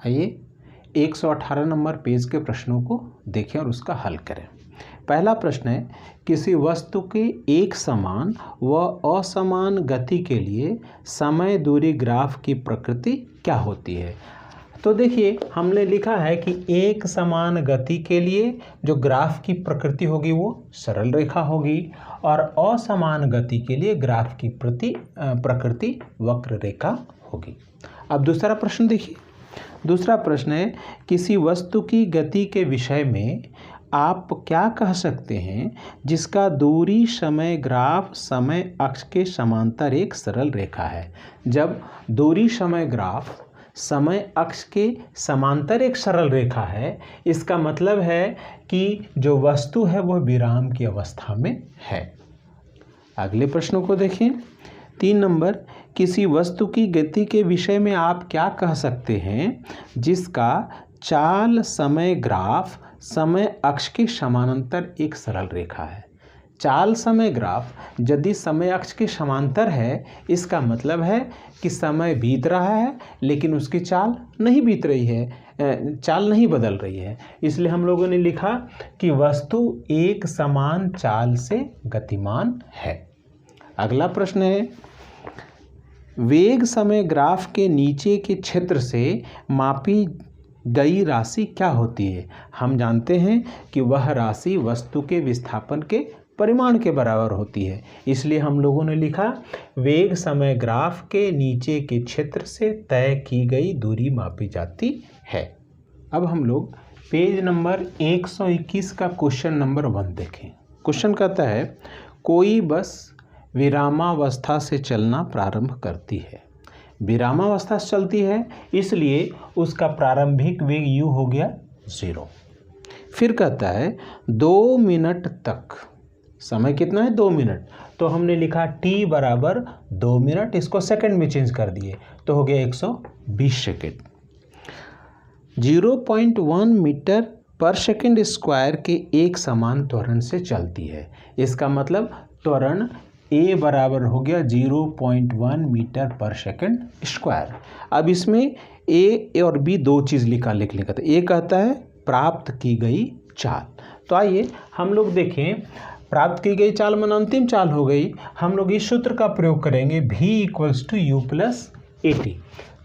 आइए 118 number page के प्रश्नों को देखें और उसका हल करें। पहला प्रश्न है, किसी वस्तु के एक समान व असमान गति के लिए समय दूरी ग्राफ की प्रकृति क्या होती है। तो देखिए हमने लिखा है कि एक समान गति के लिए जो ग्राफ की प्रकृति होगी वो सरल रेखा होगी और असमान गति के लिए ग्राफ की प्रकृति वक्र रेखा होगी। अब दूसरा प्रश्न देखिए। दूसरा प्रश्न है, किसी वस्तु की गति के विषय में आप क्या कह सकते हैं जिसका दूरी समय ग्राफ समय अक्ष के समांतर एक सरल रेखा है। जब दूरी समय ग्राफ समय अक्ष के समांतर एक सरल रेखा है, इसका मतलब है कि जो वस्तु है वह विराम की अवस्था में है। अगले प्रश्नों को देखें। 3 नंबर, किसी वस्तु की गति के विषय में आप क्या कह सकते हैं जिसका चाल समय ग्राफ समय अक्ष के समानांतर एक सरल रेखा है। चाल समय ग्राफ यदि समय अक्ष के समांतर है, इसका मतलब है कि समय बीत रहा है लेकिन उसकी चाल नहीं बीत रही है, चाल नहीं बदल रही है। इसलिए हम लोगों ने लिखा कि वस्तु एक समान चाल से गतिमान है। अगला प्रश्न है, वेग समय ग्राफ के नीचे के क्षेत्र से मापी गई राशि क्या होती है। हम जानते हैं कि वह राशि वस्तु के विस्थापन के परिमाण के बराबर होती है। इसलिए हम लोगों ने लिखा वेग समय ग्राफ के नीचे के क्षेत्र से तय की गई दूरी मापी जाती है। अब हम लोग पेज नंबर 121 का क्वेश्चन नंबर 1 देखें। क्वेश्चन कहता है, कोई बस विरामावस्था से चलना प्रारंभ करती है। विरामावस्था से चलती है इसलिए उसका प्रारंभिक वेग u हो गया 0। फिर कहता है 2 मिनट तक, समय कितना है 2 मिनट, तो हमने लिखा t बराबर 2 मिनट, इसको सेकंड में चेंज कर दिए तो हो गया 120 सेकंड। 0.1 मीटर पर सेकंड स्क्वायर के एक समान त्वरण से चलती है। इसका मतलब त्वरण a बराबर हो गया 0.1 मीटर पर सेकंड स्क्वायर। अब इसमें a और b दो चीज़ लिख लेते हैं। a कहता है प्राप्त की गई चाल। तो आइए हम लोग देखें, प्राप्त की गई चाल मन अंतिम चाल हो गई। हम लोग इस सूत्र का प्रयोग करेंगे v = u + at।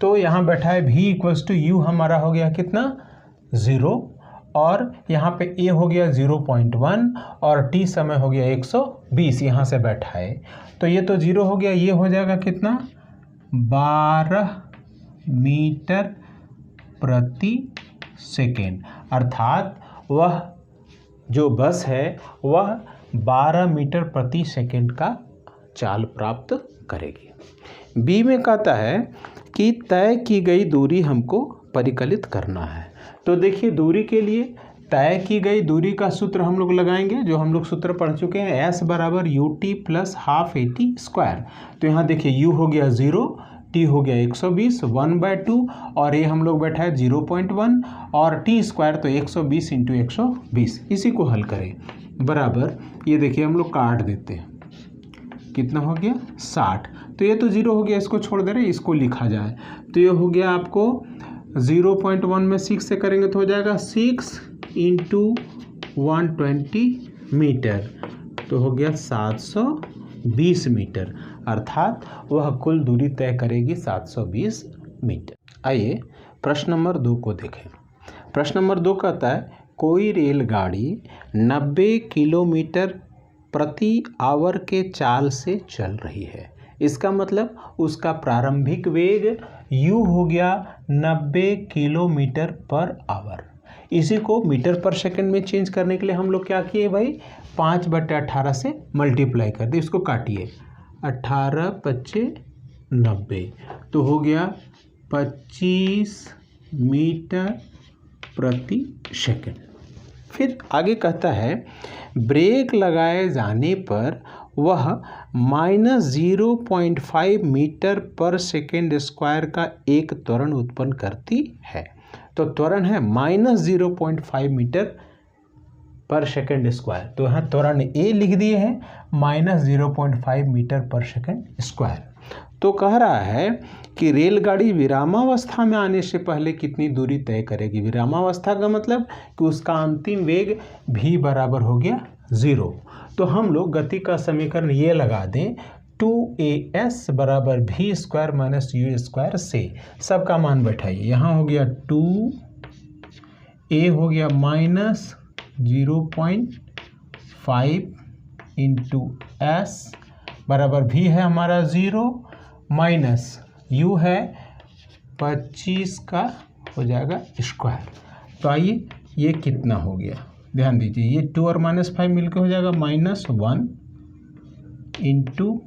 तो यहाँ बैठा है v = u हमारा हो गया कितना 0 और यहाँ पे a हो गया 0.1 और t समय हो गया 120 यहाँ से बैठा है। तो ये तो 0 हो गया, ये हो जाएगा कितना 12 मीटर प्रति सेकेंड। अर्थात वह जो बस है वह 12 मीटर प्रति सेकेंड का चाल प्राप्त करेगी। बी में कहता है कि तय की गई दूरी हमको परिकलित करना है। तो देखिए दूरी के लिए तय की गई दूरी का सूत्र हम लोग लगाएंगे, जो हम लोग सूत्र पढ़ चुके हैं, s बराबर ut + ½ at स्क्वायर। तो यहाँ देखिए u हो गया 0, t हो गया 120, 1/2 और ये हम लोग बैठा है 0.1 और t स्क्वायर तो 120 × 120। इसी को हल करें बराबर, ये देखिए हम लोग काट देते हैं, कितना हो गया 60। तो ये तो 0 हो गया, इसको छोड़ दे रहे, इसको लिखा जाए तो ये हो गया आपको 0.1 में 6 से करेंगे तो हो जाएगा 6 × 120 मीटर, तो हो गया 720 मीटर। अर्थात वह कुल दूरी तय करेगी 720 मीटर। आइए प्रश्न नंबर 2 को देखें। प्रश्न नंबर 2 कहता है, कोई रेलगाड़ी 90 किलोमीटर प्रति आवर के चाल से चल रही है। इसका मतलब उसका प्रारंभिक वेग u हो गया 90 किलोमीटर पर आवर। इसी को मीटर पर सेकंड में चेंज करने के लिए हम लोग क्या किए भाई, 5/18 से मल्टीप्लाई कर दिए। इसको काटिए, 18 × 5 = 90, तो हो गया 25 मीटर प्रति सेकंड। फिर आगे कहता है, ब्रेक लगाए जाने पर वह -0.5 मीटर पर सेकेंड स्क्वायर का एक त्वरण उत्पन्न करती है। तो त्वरण है -0.5 मीटर पर सेकेंड स्क्वायर, तो यहाँ त्वरण a लिख दिए हैं -0.5 मीटर पर सेकेंड स्क्वायर। तो कह रहा है कि रेलगाड़ी विरामावस्था में आने से पहले कितनी दूरी तय करेगी। विरामावस्था का मतलब कि उसका अंतिम वेग v बराबर हो गया 0। तो हम लोग गति का समीकरण ये लगा दें 2as बराबर v square minus you square से सबका मान बैठाइए। यहाँ हो गया 2a हो गया माइनस 0.5 इंटू एस बराबर v है हमारा 0 माइनस u है 25 का हो जाएगा स्क्वायर। तो आइए ये कितना हो गया, ध्यान दीजिए ये 2 और माइनस 5 मिलकर हो जाएगा -1 इंटू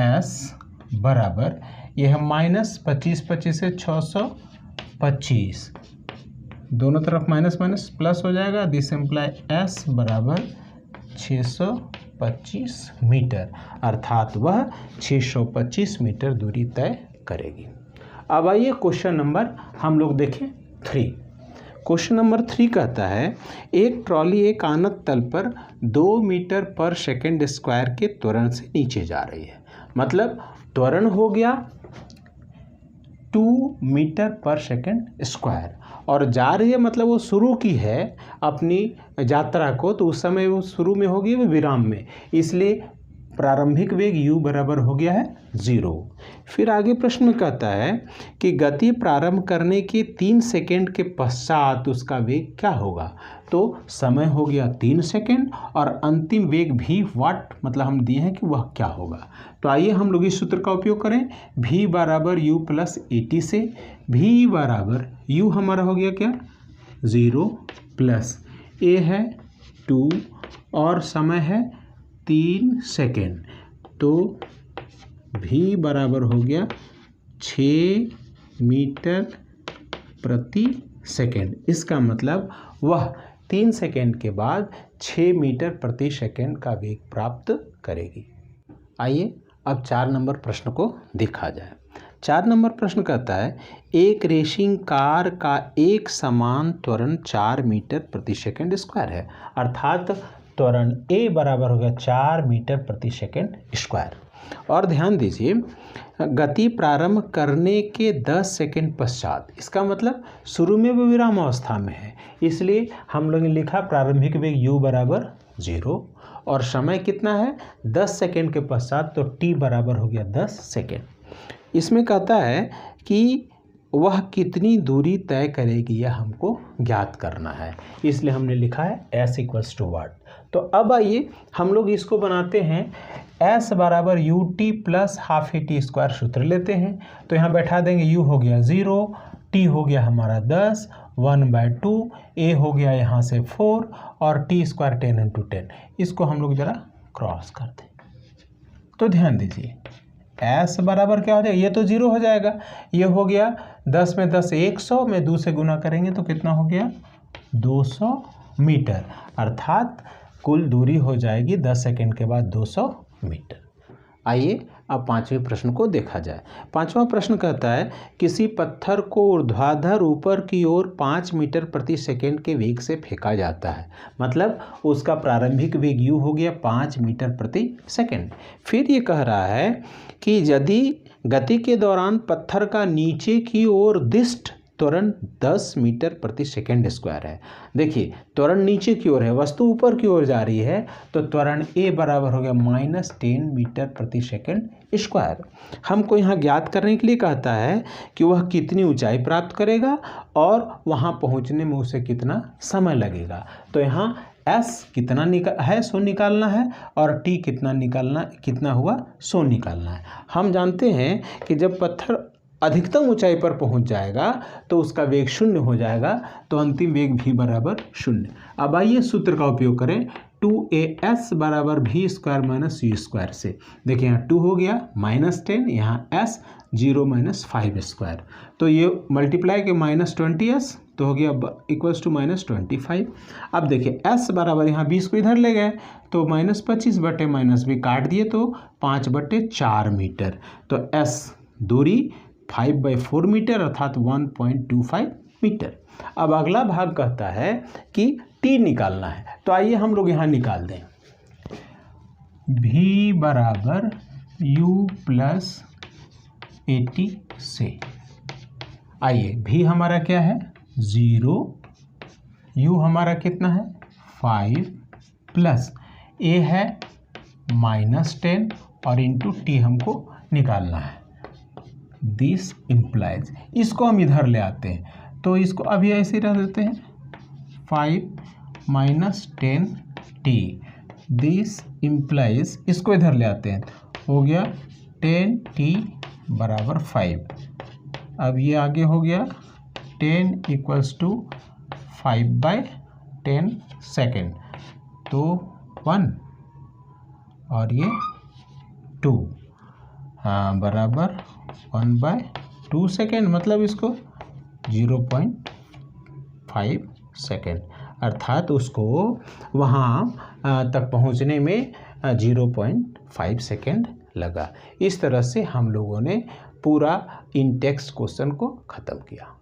एस बराबर ये है -25 से 625, दोनों तरफ माइनस माइनस प्लस हो जाएगा। दिस एम्प्लाई एस बराबर 625 मीटर, अर्थात वह 625 मीटर दूरी तय करेगी। अब आइए क्वेश्चन नंबर हम लोग देखें 3। क्वेश्चन नंबर 3 कहता है एक ट्रॉली एक आनत तल पर 2 मीटर पर सेकंड स्क्वायर के त्वरण से नीचे जा रही है। मतलब त्वरण हो गया 2 मीटर पर सेकंड स्क्वायर और जा रही है, मतलब वो शुरू की है अपनी यात्रा को, तो उस समय वो शुरू में होगी वो विराम में, इसलिए प्रारंभिक वेग u बराबर हो गया है 0। फिर आगे प्रश्न में कहता है कि गति प्रारंभ करने के 3 सेकंड के पश्चात उसका वेग क्या होगा। तो समय हो गया 3 सेकंड और अंतिम वेग v वाट, मतलब हम दिए हैं कि वह क्या होगा। तो आइए हम लोग इस सूत्र का उपयोग करें v बराबर u प्लस AT से। v बराबर u हमारा हो गया क्या 0 प्लस a है 2 और समय है 3 सेकेंड, तो v बराबर हो गया 6 मीटर प्रति सेकेंड। इसका मतलब वह 3 सेकेंड के बाद 6 मीटर प्रति सेकेंड का वेग प्राप्त करेगी। आइए अब 4 नंबर प्रश्न को देखा जाए। 4 नंबर प्रश्न कहता है एक रेसिंग कार का एक समान त्वरण 4 मीटर प्रति सेकेंड स्क्वायर है, अर्थात त्वरण a बराबर हो गया 4 मीटर प्रति सेकेंड स्क्वायर। और ध्यान दीजिए गति प्रारंभ करने के 10 सेकेंड पश्चात, इसका मतलब शुरू में वो विराम अवस्था में है, इसलिए हम लोग ने लिखा प्रारंभिक वेग u बराबर 0 और समय कितना है 10 सेकेंड के पश्चात, तो t बराबर हो गया 10 सेकेंड। इसमें कहता है कि वह कितनी दूरी तय करेगी यह हमको ज्ञात करना है, इसलिए हमने लिखा है s इक्वल्स टू वाट। तो अब आइए हम लोग इसको बनाते हैं s बराबर ut plus half AT square सूत्र लेते हैं। तो यहाँ बैठा देंगे u हो गया 0, t हो गया हमारा 10, 1/2, a हो गया यहाँ से 4 और t स्क्वायर 10 इंटू 10। इसको हम लोग ज़रा क्रॉस कर दें। तो ध्यान दीजिए s बराबर क्या हो जाएगा, ये तो 0 हो जाएगा, ये हो गया 10 में 10 100 में 2 से गुना करेंगे तो कितना हो गया 200 मीटर, अर्थात कुल दूरी हो जाएगी 10 सेकेंड के बाद 200 मीटर। आइए अब 5वें प्रश्न को देखा जाए। 5वां प्रश्न कहता है किसी पत्थर को ऊर्ध्वाधर ऊपर की ओर 5 मीटर प्रति सेकेंड के वेग से फेंका जाता है, मतलब उसका प्रारंभिक वेग u हो गया 5 मीटर प्रति सेकेंड। फिर ये कह रहा है कि यदि गति के दौरान पत्थर का नीचे की ओर दिष्ट त्वरण 10 मीटर प्रति सेकेंड स्क्वायर है। देखिए त्वरण नीचे की ओर है, वस्तु ऊपर की ओर जा रही है, तो त्वरण a बराबर हो गया -10 मीटर प्रति सेकेंड स्क्वायर। हमको यहाँ ज्ञात करने के लिए कहता है कि वह कितनी ऊंचाई प्राप्त करेगा और वहाँ पहुँचने में उसे कितना समय लगेगा। तो यहाँ s कितना है सो निकालना है और t कितना हुआ सो निकालना है। हम जानते हैं कि जब पत्थर अधिकतम ऊंचाई पर पहुंच जाएगा तो उसका वेग 0 हो जाएगा, तो अंतिम वेग v बराबर 0। अब आइए सूत्र का उपयोग करें 2as बराबर v square minus u square से। देखिए यहाँ 2 हो गया -10, यहाँ s 0 - 5 स्क्वायर, तो ये मल्टीप्लाई के -20s तो हो गया इक्वल्स टू -25। अब देखिए s बराबर यहाँ 20 को इधर ले गए तो -25 बटे -20 काट दिए तो 5/4 मीटर, तो s दूरी 5/4 मीटर अर्थात 1.25 मीटर। अब अगला भाग कहता है कि t निकालना है, तो आइए हम लोग यहाँ निकाल दें। v बराबर u प्लस 80 से। आइए v हमारा क्या है 0, u हमारा कितना है 5 प्लस a है -10 और इंटू t हमको निकालना है। दिस इम्प्लाइज, इसको हम इधर ले आते हैं तो इसको अभी ऐसे ही रख देते हैं 5 - 10t। दिस इम्प्लाइज, इसको इधर ले आते हैं हो गया 10t बराबर 5। अब ये आगे हो गया 10 = 5/10 सेकेंड, तो 1 और ये 2 बराबर 1/2 सेकेंड, मतलब इसको 0.5 सेकेंड, अर्थात उसको वहाँ तक पहुँचने में 0.5 सेकेंड लगा। इस तरह से हम लोगों ने पूरा इन टेक्स्ट क्वेश्चन को ख़त्म किया।